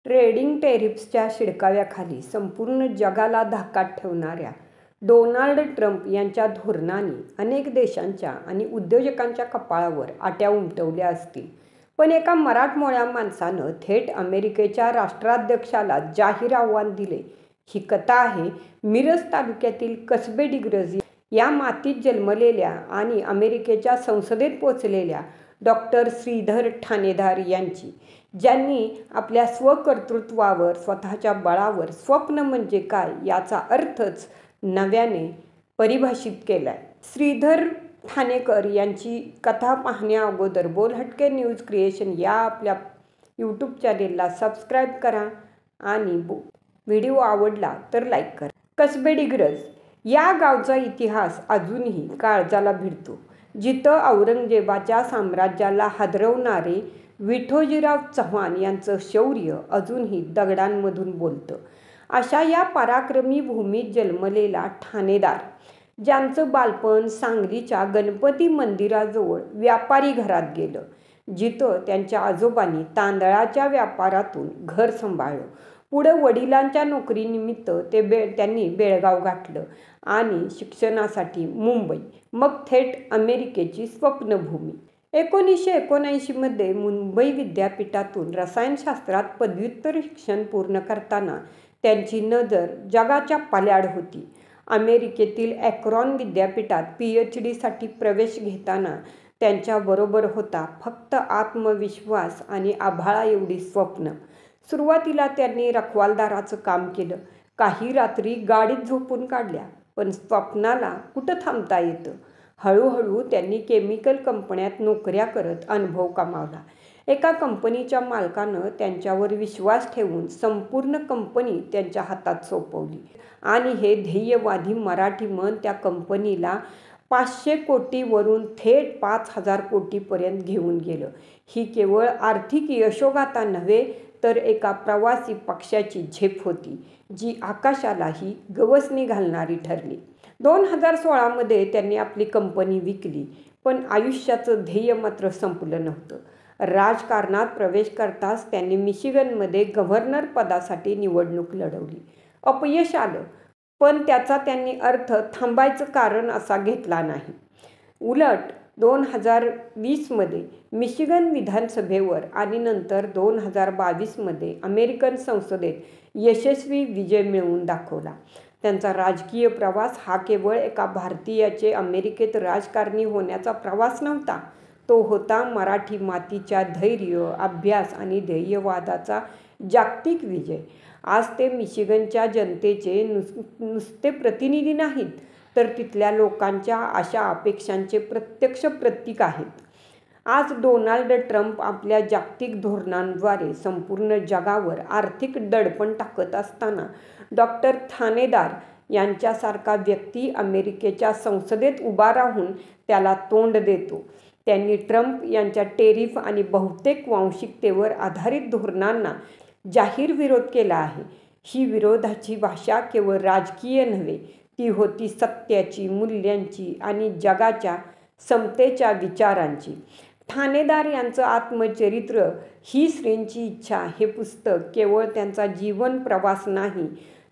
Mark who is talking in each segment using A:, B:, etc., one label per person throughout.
A: Trading टेरिफ्सच्या शिडकाव्याखाली संपूर्ण जगाला धाकात ठेवणाऱ्या डोनाल्ड ट्रम्प यांच्या धोरणांनी अनेक देशांच्या आणि उद्योजकांच्या कपाळावर आट्या उमटवल्या असतील, पण एका मराठमोळ्या माणसानं थेट अमेरिकेच्या राष्ट्राध्यक्षाला जाहीर आव्हान दिले. ही कथा आहे मिरज तालुक्यातील कसबे डिग्रज या मातीत जन्मलेल्या आणि अमेरिकेच्या संसदेत पोचलेल्या डॉक्टर श्रीधर ठाणेदार यांची, ज्यांनी आपल्या स्वकर्तृत्वावर, स्वतःच्या बळावर स्वप्न म्हणजे काय याचा अर्थच नव्याने परिभाषित केलाय. श्रीधर ठाणेकर यांची कथा पाहण्याअगोदर बोलहटके न्यूज क्रिएशन या आपल्या यूट्यूब चॅनेलला सबस्क्राईब करा आणि व्हिडिओ आवडला तर लाईक करा. कसबे डिग्रज या गावचा इतिहास अजूनही काळजाला भिडतो, जिथं औरंगजेबाच्या साम्राज्याला हादरवणारे विठोजीराव चव्हाण यांचं शौर्य अजूनही दगडांमधून बोलतं. अशा या पराक्रमी भूमीत जन्मलेला ठाणेदार, ज्यांचं बालपण सांगलीच्या गणपती मंदिराजवळ व्यापारी घरात गेलं, जिथं त्यांच्या आजोबांनी तांदळाच्या व्यापारातून घर सांभाळलं. पुढं वडिलांच्या नोकरीनिमित्त त्यांनी बेळगाव गाठलं आणि शिक्षणासाठी मुंबई, मग थेट अमेरिकेची स्वप्नभूमी. 1979 मध्ये मुंबई विद्यापीठातून रसायनशास्त्रात पदव्युत्तर शिक्षण पूर्ण करताना त्यांची नजर जगाच्या पल्याड होती. अमेरिकेतील ॲक्रॉन विद्यापीठात PhD साठी प्रवेश घेताना त्यांच्याबरोबर होता फक्त आत्मविश्वास आणि आभाळा एवढी स्वप्न. सुरुवातीला त्यांनी रखवालदाराचं काम केलं, काही रात्री गाडीत झोपून काढल्या, पण स्वप्नाला कुठं थांबता येतं. हळूहळू त्यांनी केमिकल कंपन्यात नोकऱ्या करत अनुभव कमावला. एका कंपनीच्या मालकानं त्यांच्यावर विश्वास ठेवून संपूर्ण कंपनी त्यांच्या हातात सोपवली आणि हे ध्येयवादी मराठी मन त्या कंपनीला 500 कोटीवरून थेट 5,000 कोटीपर्यंत घेऊन गेलं. ही केवळ आर्थिक यशोगाथा नव्हे, तर एका प्रवासी पक्षाची झेप होती, जी आकाशालाही गवसणी घालणारी ठरली. 2016 मध्ये त्यांनी आपली कंपनी विकली, पण आयुष्याचं ध्येय मात्र संपलं नव्हतं. राजकारणात प्रवेश करताच त्यांनी मिशिगनमध्ये गव्हर्नर पदासाठी निवडणूक लढवली. अपयश आलं, पण त्याचा त्यांनी अर्थ थांबायचं कारण असा घेतला नाही. उलट 2020 मध्ये मिशिगन विधानसभेवर आणि नंतर 2022 मध्ये अमेरिकन संसदेत यशस्वी विजय मिळवून दाखवला. त्यांचा राजकीय प्रवास हा केवळ एका भारतीयाचे अमेरिकेत राजकारणी होण्याचा प्रवास नव्हता, तो होता मराठी मातीच्या धैर्य, अभ्यास आणि ध्येयवादाचा जागतिक विजय. आज ते मिशिगनच्या जनतेचे नुसते प्रतिनिधी नाहीत, तर तिथल्या लोकांच्या आशा अपेक्षांचे प्रत्यक्ष प्रतीक आहेत. आज डोनाल्ड ट्रम्प आपल्या जागतिक धोरणांद्वारे संपूर्ण जगावर आर्थिक दडपण टाकत असताना डॉक्टर ठाणेदार यांच्यासारखा व्यक्ती अमेरिकेच्या संसदेत उभा राहून त्याला तोंड देतो. त्यांनी ट्रम्प यांच्या टेरिफ आणि बहुतेक वांशिकतेवर आधारित धोरणांना जाहीर विरोध केला आहे. ही विरोधाची भाषा केवळ राजकीय नव्हे, ती होती सत्याची, मूल्यांची आणि जगाच्या समतेच्या विचारांची. ठाणेदार यांचं आत्मचरित्र ही श्रींची इच्छा हे पुस्तक केवळ त्यांचा जीवन प्रवास नाही,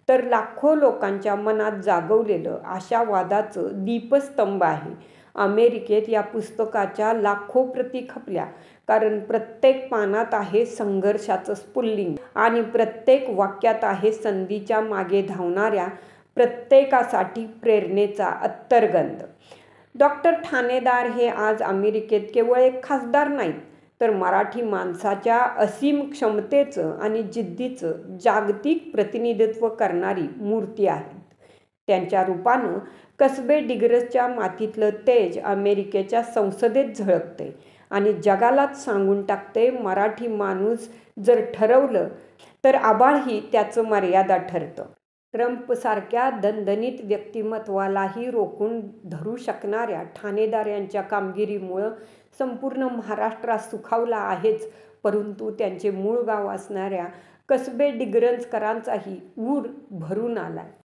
A: तर लाखो लोकांच्या मनात जागवलेलं आशावादाचं दीपस्तंभ आहे. अमेरिकेत या पुस्तकाच्या लाखो प्रती खपल्या, कारण प्रत्येक पानात आहे संघर्षाचं स्फुल्लिंग आणि प्रत्येक वाक्यात आहे संधीच्या मागे धावणाऱ्या प्रत्येकासाठी प्रेरणेचा अत्तरगंध. डॉक्टर ठाणेदार हे आज अमेरिकेत केवळ एक खासदार नाहीत, तर मराठी माणसाच्या असीम क्षमतेचं आणि जिद्दीचं जागतिक प्रतिनिधित्व करणारी मूर्ती आहेत. त्यांच्या रूपानं कसबे डिग्रजच्या मातीतलं तेज अमेरिकेच्या संसदेत झळकते आणि जगालाच सांगून टाकते, मराठी माणूस जर ठरवलं तर आभाळही त्याचं मर्यादा ठरतं. ट्रम्पसारख्या दणदणीत व्यक्तिमत्वालाही रोखून धरू शकणाऱ्या ठाणेदार यांच्या कामगिरीमुळं संपूर्ण महाराष्ट्र सुखावला आहेच, परंतु त्यांचे मूळ गाव असणाऱ्या कसबे डिग्रजकरांचाही ऊर भरून आलाय.